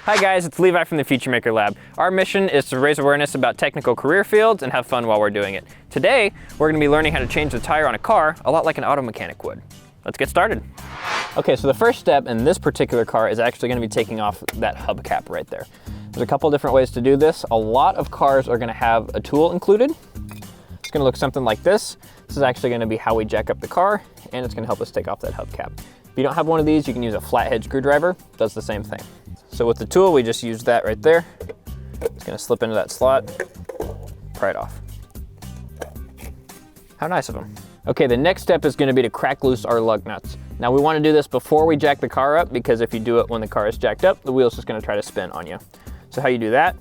Hi guys, it's Levi from the Feature Maker Lab. Our mission is to raise awareness about technical career fields and have fun while we're doing it. Today, we're going to be learning how to change the tire on a car a lot like an auto mechanic would. Let's get started. Okay, so the first step in this particular car is actually going to be taking off that hubcap right there. There's a couple different ways to do this. A lot of cars are going to have a tool included. It's going to look something like this. This is actually going to be how we jack up the car, and it's going to help us take off that hubcap. If you don't have one of these, you can use a flathead screwdriver. It does the same thing. So with the tool, we just use that right there. It's going to slip into that slot, pry it off. How nice of them. Okay, the next step is going to be to crack loose our lug nuts. Now we want to do this before we jack the car up, because if you do it when the car is jacked up, the wheel's just going to try to spin on you. So how you do that,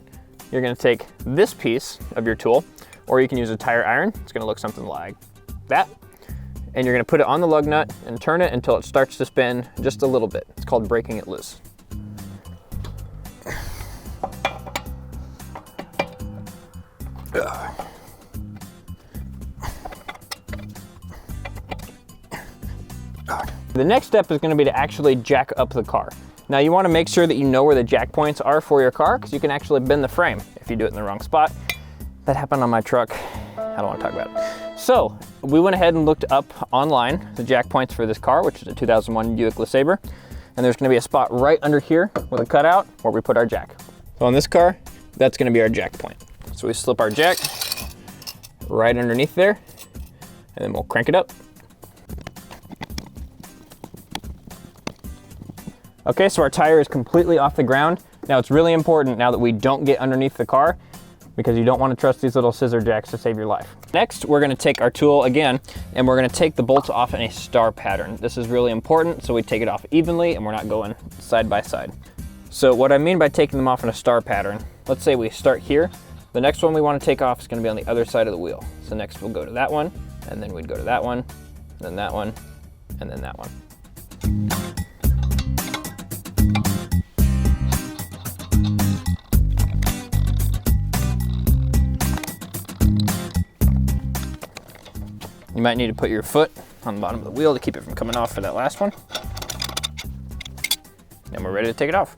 you're going to take this piece of your tool, or you can use a tire iron. It's going to look something like that. And you're going to put it on the lug nut and turn it until it starts to spin just a little bit. It's called breaking it loose. The next step is going to be to actually jack up the car. Now you want to make sure that you know where the jack points are for your car, because you can actually bend the frame if you do it in the wrong spot. That happened on my truck. I don't want to talk about it. So we went ahead and looked up online the jack points for this car, which is a 2001 Buick LeSabre. And there's going to be a spot right under here with a cutout where we put our jack. So on this car, that's going to be our jack point. So we slip our jack right underneath there, and then we'll crank it up. Okay, so our tire is completely off the ground. Now it's really important now that we don't get underneath the car, because you don't want to trust these little scissor jacks to save your life. Next, we're going to take our tool again, and we're going to take the bolts off in a star pattern. This is really important, so we take it off evenly and we're not going side by side. So what I mean by taking them off in a star pattern, let's say we start here. The next one we want to take off is going to be on the other side of the wheel. So next we'll go to that one, and then we'd go to that one, then that one, and then that one. You might need to put your foot on the bottom of the wheel to keep it from coming off for that last one. Then we're ready to take it off.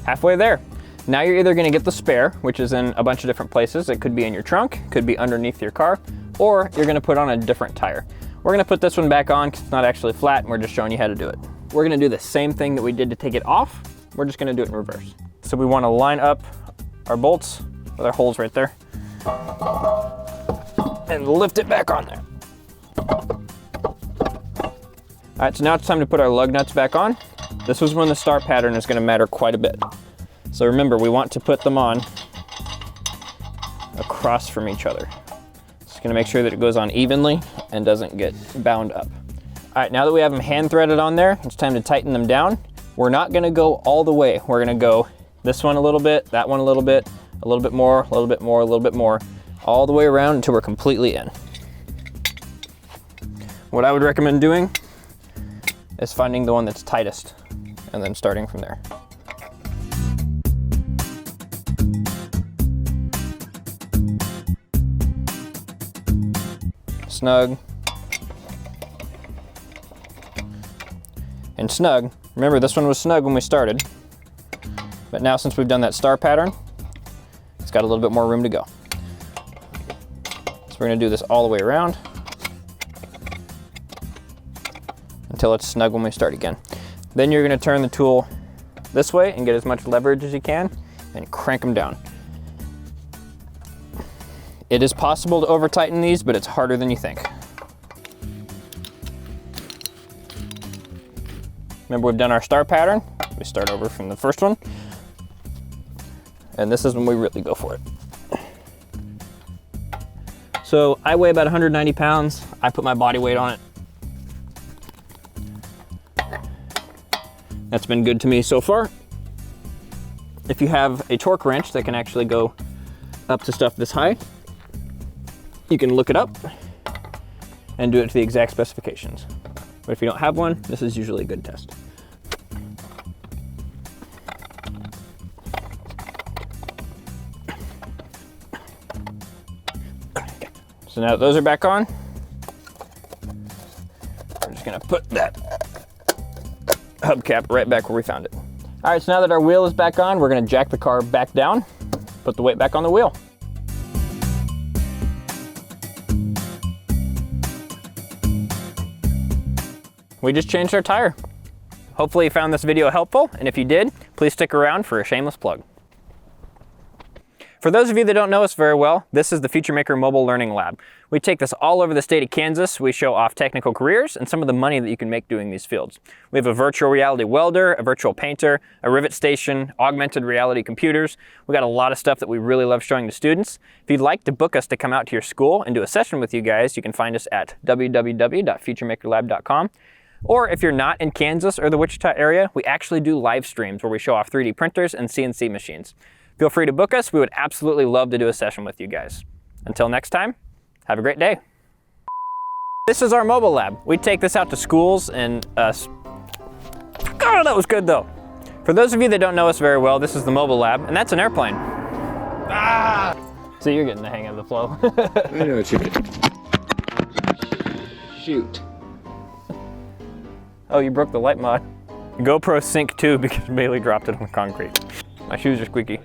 Halfway there. Now you're either going to get the spare, which is in a bunch of different places. It could be in your trunk, could be underneath your car, or you're going to put on a different tire. We're going to put this one back on because it's not actually flat, and we're just showing you how to do it. We're going to do the same thing that we did to take it off. We're just going to do it in reverse. So we want to line up our bolts with our holes right there and lift it back on there. All right, so now it's time to put our lug nuts back on. This is when the star pattern is going to matter quite a bit. So remember, we want to put them on across from each other. Just going to make sure that it goes on evenly and doesn't get bound up. All right, now that we have them hand threaded on there, it's time to tighten them down. We're not going to go all the way. We're going to go this one a little bit, that one a little bit more, a little bit more, a little bit more, all the way around until we're completely in. What I would recommend doing is finding the one that's tightest and then starting from there. Snug. And snug. Remember, this one was snug when we started. But now since we've done that star pattern, it's got a little bit more room to go. So we're going to do this all the way around until it's snug when we start again. Then you're going to turn the tool this way and get as much leverage as you can and crank them down. It is possible to over tighten these, but it's harder than you think. Remember, we've done our star pattern. We start over from the first one. And this is when we really go for it. So I weigh about 190 pounds. I put my body weight on it. That's been good to me so far. If you have a torque wrench that can actually go up to stuff this high, you can look it up and do it to the exact specifications. But if you don't have one, this is usually a good test. So now that those are back on, we're just gonna put that hubcap right back where we found it. All right, so now that our wheel is back on, we're gonna jack the car back down, put the weight back on the wheel. We just changed our tire. Hopefully you found this video helpful, and if you did, please stick around for a shameless plug. For those of you that don't know us very well, this is the FutureMaker Mobile Learning Lab. We take this all over the state of Kansas. We show off technical careers and some of the money that you can make doing these fields. We have a virtual reality welder, a virtual painter, a rivet station, augmented reality computers. We got a lot of stuff that we really love showing to students. If you'd like to book us to come out to your school and do a session with you guys, you can find us at www.futuremakerlab.com. Or if you're not in Kansas or the Wichita area, we actually do live streams where we show off 3D printers and CNC machines. Feel free to book us. We would absolutely love to do a session with you guys. Until next time, have a great day. This is our mobile lab. We take this out to schools and oh, that was good though. For those of you that don't know us very well, this is the mobile lab, and that's an airplane. Ah! So you're getting the hang of the flow. I know what you mean. Shoot. Oh, you broke the light mod. GoPro Sync 2 because Bailey dropped it on the concrete. My shoes are squeaky.